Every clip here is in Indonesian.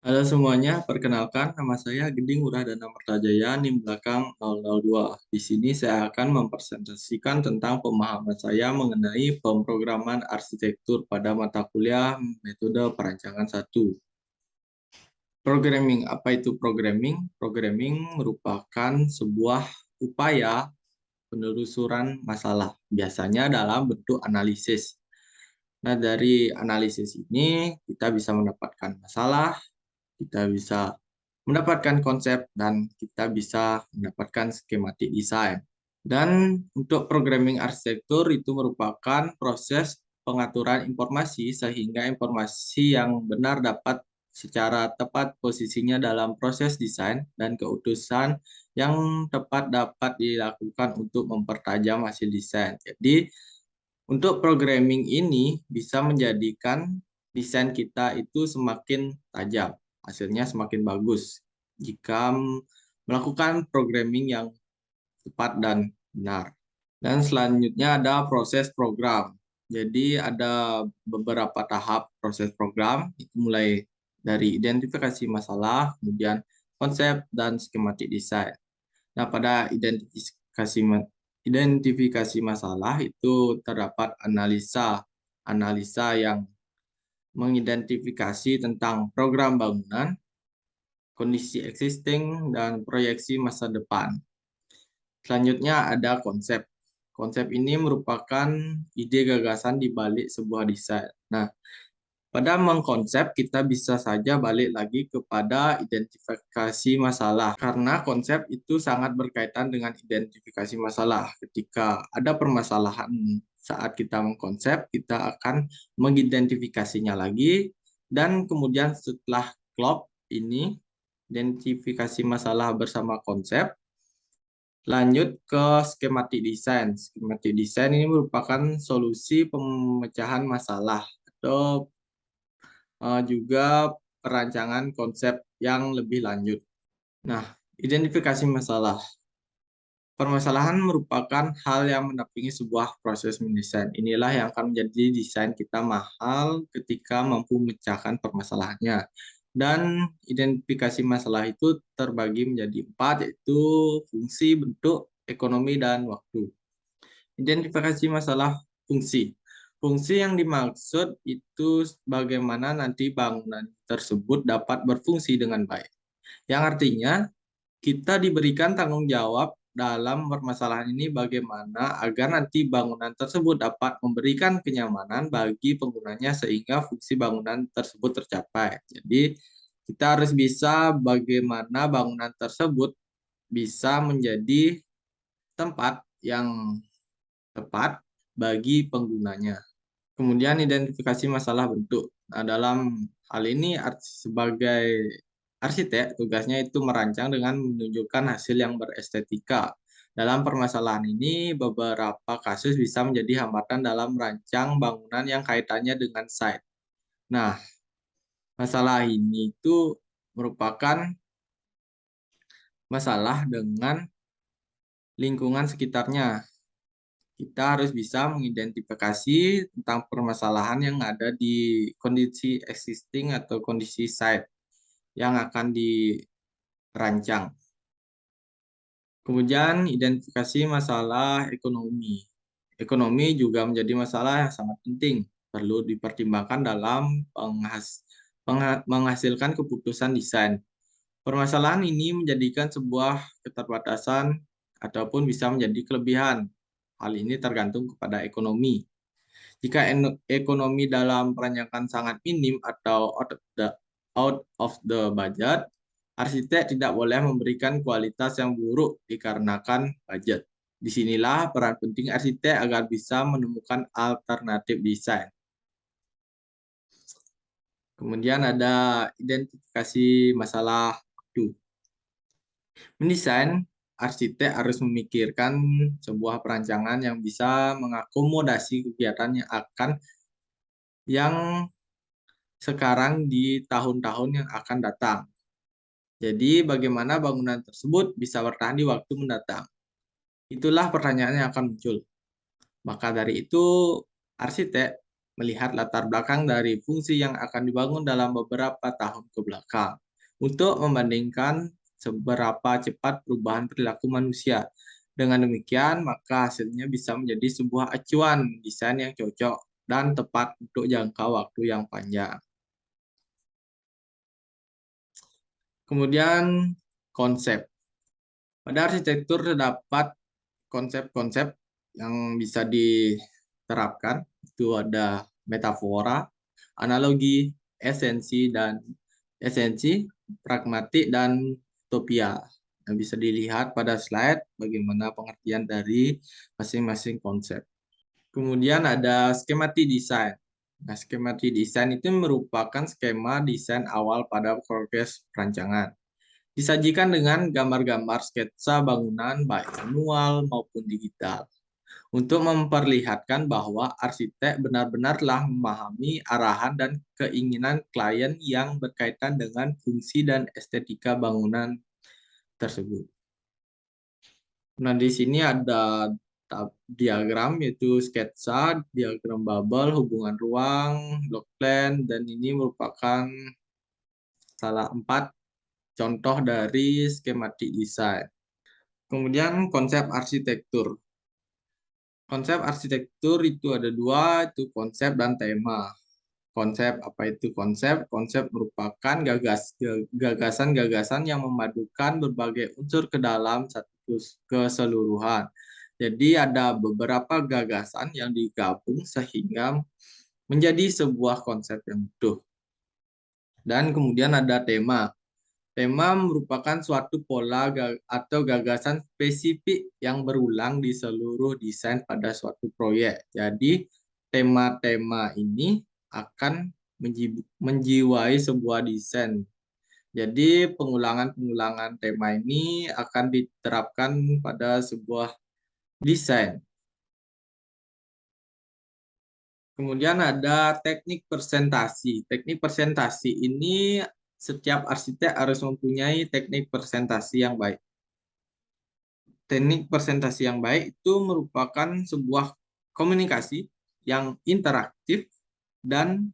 Halo semuanya, perkenalkan nama saya Gending Wuradana Mertajaya, NIM belakang 002. Di sini saya akan mempresentasikan tentang pemahaman saya mengenai pemrograman arsitektur pada mata kuliah metode perancangan 1. Programming, apa itu programming? Programming merupakan sebuah upaya penelusuran masalah, biasanya dalam bentuk analisis. Nah, dari analisis ini kita bisa mendapatkan masalah, kita bisa mendapatkan konsep, dan kita bisa mendapatkan skematik desain. Dan untuk programming arsitektur itu merupakan proses pengaturan informasi sehingga informasi yang benar dapat secara tepat posisinya dalam proses desain dan keutusan yang tepat dapat dilakukan untuk mempertajam hasil desain. Jadi, untuk programming ini bisa menjadikan desain kita itu semakin tajam, hasilnya semakin bagus jika melakukan programming yang tepat dan benar. Dan selanjutnya ada proses program. Jadi ada beberapa tahap proses program, itu mulai dari identifikasi masalah, kemudian konsep dan skematik desain. Nah, pada identifikasi masalah itu terdapat analisa yang mengidentifikasi tentang program bangunan, kondisi existing, dan proyeksi masa depan. Selanjutnya ada konsep. Konsep ini merupakan ide gagasan di balik sebuah desain. Nah, pada mengkonsep, kita bisa saja balik lagi kepada identifikasi masalah, karena konsep itu sangat berkaitan dengan identifikasi masalah. Ketika ada permasalahan saat kita mengkonsep, kita akan mengidentifikasinya lagi, dan kemudian setelah klop ini, identifikasi masalah bersama konsep, lanjut ke skematik desain. Skematik desain ini merupakan solusi pemecahan masalah atau juga perancangan konsep yang lebih lanjut. Nah, identifikasi masalah. Permasalahan merupakan hal yang mendampingi sebuah proses mendesain. Inilah yang akan menjadi desain kita mahal ketika mampu memecahkan permasalahannya. Dan identifikasi masalah itu terbagi menjadi 4, yaitu fungsi, bentuk, ekonomi, dan waktu. Identifikasi masalah fungsi. Fungsi yang dimaksud itu bagaimana nanti bangunan tersebut dapat berfungsi dengan baik. Yang artinya kita diberikan tanggung jawab dalam permasalahan ini bagaimana agar nanti bangunan tersebut dapat memberikan kenyamanan bagi penggunanya sehingga fungsi bangunan tersebut tercapai. Jadi kita harus bisa bagaimana bangunan tersebut bisa menjadi tempat yang tepat bagi penggunanya. Kemudian identifikasi masalah bentuk. Nah, dalam hal ini sebagai arsitek, tugasnya itu merancang dengan menunjukkan hasil yang berestetika. Dalam permasalahan ini, beberapa kasus bisa menjadi hambatan dalam merancang bangunan yang kaitannya dengan site. Nah, masalah ini itu merupakan masalah dengan lingkungan sekitarnya. Kita harus bisa mengidentifikasi tentang permasalahan yang ada di kondisi existing atau kondisi site yang akan dirancang. Kemudian identifikasi masalah ekonomi. Ekonomi juga menjadi masalah yang sangat penting, perlu dipertimbangkan dalam menghasilkan keputusan desain. Permasalahan ini menjadikan sebuah keterbatasan ataupun bisa menjadi kelebihan. Hal ini tergantung kepada ekonomi. Jika ekonomi dalam perancangan sangat minim atau out of the budget, arsitek tidak boleh memberikan kualitas yang buruk dikarenakan budget. Disinilah peran penting arsitek agar bisa menemukan alternatif desain. Kemudian ada identifikasi masalah waktu. Mendesain, arsitek harus memikirkan sebuah perancangan yang bisa mengakomodasi kegiatan yang sekarang di tahun-tahun yang akan datang. Jadi bagaimana bangunan tersebut bisa bertahan di waktu mendatang? Itulah pertanyaan yang akan muncul. Maka dari itu, arsitek melihat latar belakang dari fungsi yang akan dibangun dalam beberapa tahun ke belakang untuk membandingkan seberapa cepat perubahan perilaku manusia. Dengan demikian, maka hasilnya bisa menjadi sebuah acuan desain yang cocok dan tepat untuk jangka waktu yang panjang. Kemudian konsep. Pada arsitektur terdapat konsep-konsep yang bisa diterapkan. Itu ada metafora, analogi, esensi, pragmatik, dan utopia. Yang bisa dilihat pada slide bagaimana pengertian dari masing-masing konsep. Kemudian ada skematik desain. Nah, skematik desain itu merupakan skema desain awal pada proses perancangan. Disajikan dengan gambar-gambar sketsa bangunan baik manual maupun digital untuk memperlihatkan bahwa arsitek benar-benar telah memahami arahan dan keinginan klien yang berkaitan dengan fungsi dan estetika bangunan tersebut. Nah, di sini ada diagram yaitu sketsa, diagram bubble, hubungan ruang, block plan, dan ini merupakan salah 4 contoh dari skematik desain. Kemudian konsep arsitektur. Konsep arsitektur itu ada 2, itu konsep dan tema. Konsep, apa itu konsep? Konsep merupakan gagasan-gagasan yang memadukan berbagai unsur ke dalam satu keseluruhan. Jadi ada beberapa gagasan yang digabung sehingga menjadi sebuah konsep yang utuh. Dan kemudian ada tema. Tema merupakan suatu pola atau gagasan spesifik yang berulang di seluruh desain pada suatu proyek. Jadi, tema-tema ini akan menjiwai sebuah desain. Jadi, pengulangan-pengulangan tema ini akan diterapkan pada sebuah desain. Kemudian ada teknik presentasi. Teknik presentasi ini setiap arsitek harus mempunyai teknik presentasi yang baik. Teknik presentasi yang baik itu merupakan sebuah komunikasi yang interaktif dan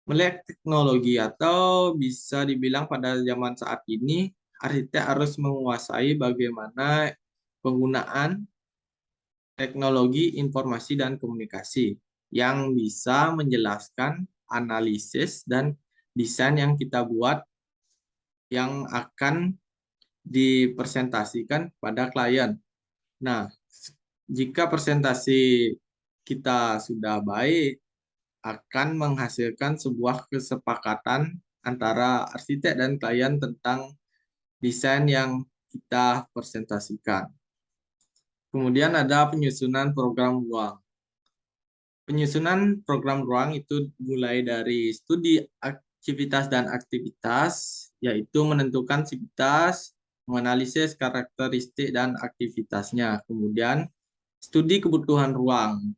melek teknologi, atau bisa dibilang pada zaman saat ini arsitek harus menguasai bagaimana penggunaan teknologi informasi dan komunikasi yang bisa menjelaskan analisis dan desain yang kita buat yang akan dipresentasikan pada klien. Nah, jika presentasi kita sudah baik, akan menghasilkan sebuah kesepakatan antara arsitek dan klien tentang desain yang kita presentasikan. Kemudian ada penyusunan program ruang. Penyusunan program ruang itu mulai dari studi aktivitas dan aktivitas, yaitu menentukan aktivitas, menganalisis karakteristik dan aktivitasnya. Kemudian studi kebutuhan ruang.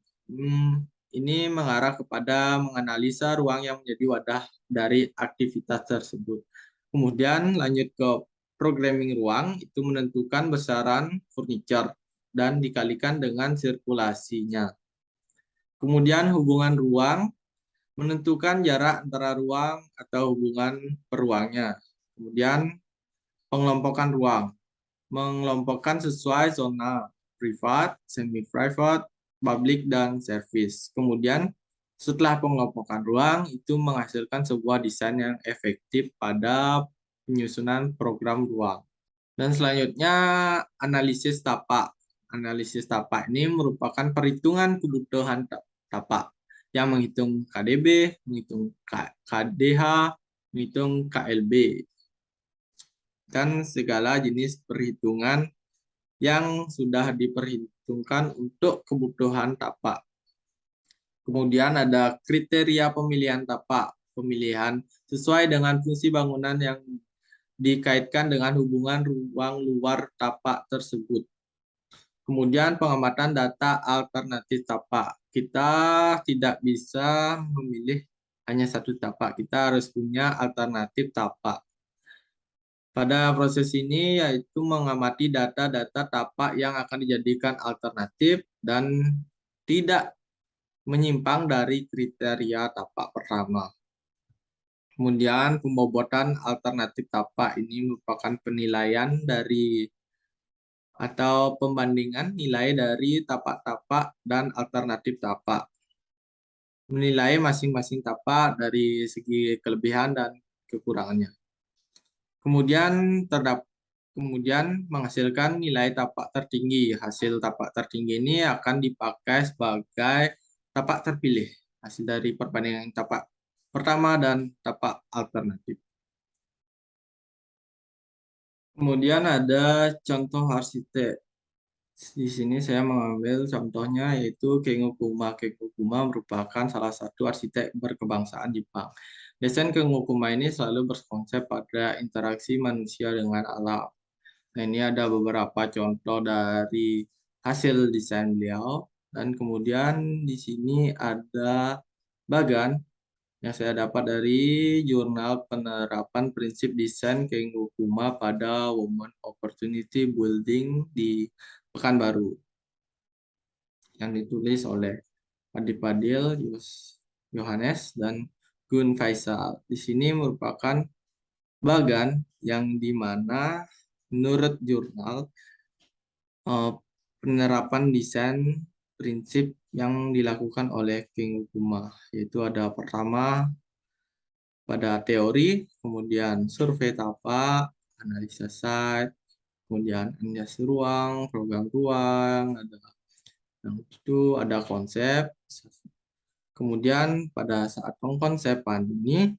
Ini mengarah kepada menganalisa ruang yang menjadi wadah dari aktivitas tersebut. Kemudian lanjut ke programming ruang, itu menentukan besaran furniture dan dikalikan dengan sirkulasinya. Kemudian hubungan ruang, menentukan jarak antara ruang atau hubungan per ruangnya. Kemudian pengelompokan ruang, mengelompokkan sesuai zona privat, semi-private, public, dan service. Kemudian setelah pengelompokan ruang, itu menghasilkan sebuah desain yang efektif pada penyusunan program ruang. Dan selanjutnya analisis tapak. Analisis tapak ini merupakan perhitungan kebutuhan tapak yang menghitung KDB, menghitung KDH, menghitung KLB, dan segala jenis perhitungan yang sudah diperhitungkan untuk kebutuhan tapak. Kemudian ada kriteria pemilihan tapak. Pemilihan sesuai dengan fungsi bangunan yang dikaitkan dengan hubungan ruang luar tapak tersebut. Kemudian pengamatan data alternatif tapak. Kita tidak bisa memilih hanya satu tapak, kita harus punya alternatif tapak. Pada proses ini yaitu mengamati data-data tapak yang akan dijadikan alternatif dan tidak menyimpang dari kriteria tapak pertama. Kemudian pembobotan alternatif tapak ini merupakan penilaian dari atau pembandingan nilai dari tapak-tapak dan alternatif tapak. Menilai masing-masing tapak dari segi kelebihan dan kekurangannya. Kemudian menghasilkan nilai tapak tertinggi. Hasil tapak tertinggi ini akan dipakai sebagai tapak terpilih. Hasil dari perbandingan tapak pertama dan tapak alternatif. Kemudian ada contoh arsitek. Di sini saya mengambil contohnya yaitu Kengo Kuma. Kengo Kuma merupakan salah satu arsitek berkebangsaan Jepang. Desain Kengo Kuma ini selalu berkonsep pada interaksi manusia dengan alam. Nah, ini ada beberapa contoh dari hasil desain beliau. Dan kemudian di sini ada bagan yang saya dapat dari jurnal penerapan prinsip desain Kengo Kuma pada Women Opportunity Building di Pekanbaru yang ditulis oleh Adipadil, Yohanes, dan Gun Faisal. Di sini merupakan bagan yang dimana menurut jurnal penerapan desain prinsip yang dilakukan oleh Kengo Kuma, yaitu ada pertama pada teori, kemudian survei tapak, analisa site, kemudian analisis ruang, program ruang, ada yang itu ada konsep. Kemudian pada saat pengkonsepan ini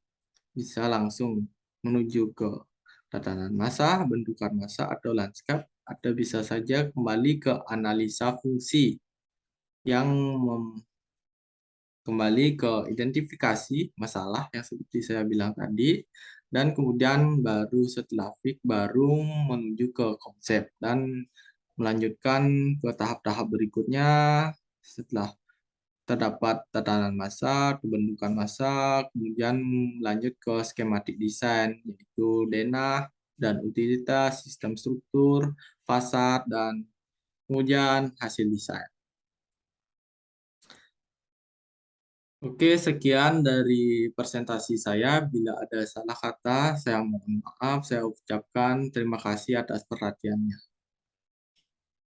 bisa langsung menuju ke tatanan massa, bentukan massa atau landscape, atau bisa saja kembali ke analisa fungsi yang kembali ke identifikasi masalah yang seperti saya bilang tadi, dan kemudian baru setelah fix baru menuju ke konsep dan melanjutkan ke tahap-tahap berikutnya setelah terdapat tatanan massa, pembentukan massa, kemudian lanjut ke skematik desain yaitu denah dan utilitas, sistem struktur, fasad, dan kemudian hasil desain. Oke, sekian dari presentasi saya. Bila ada salah kata, saya mohon maaf. Saya ucapkan terima kasih atas perhatiannya.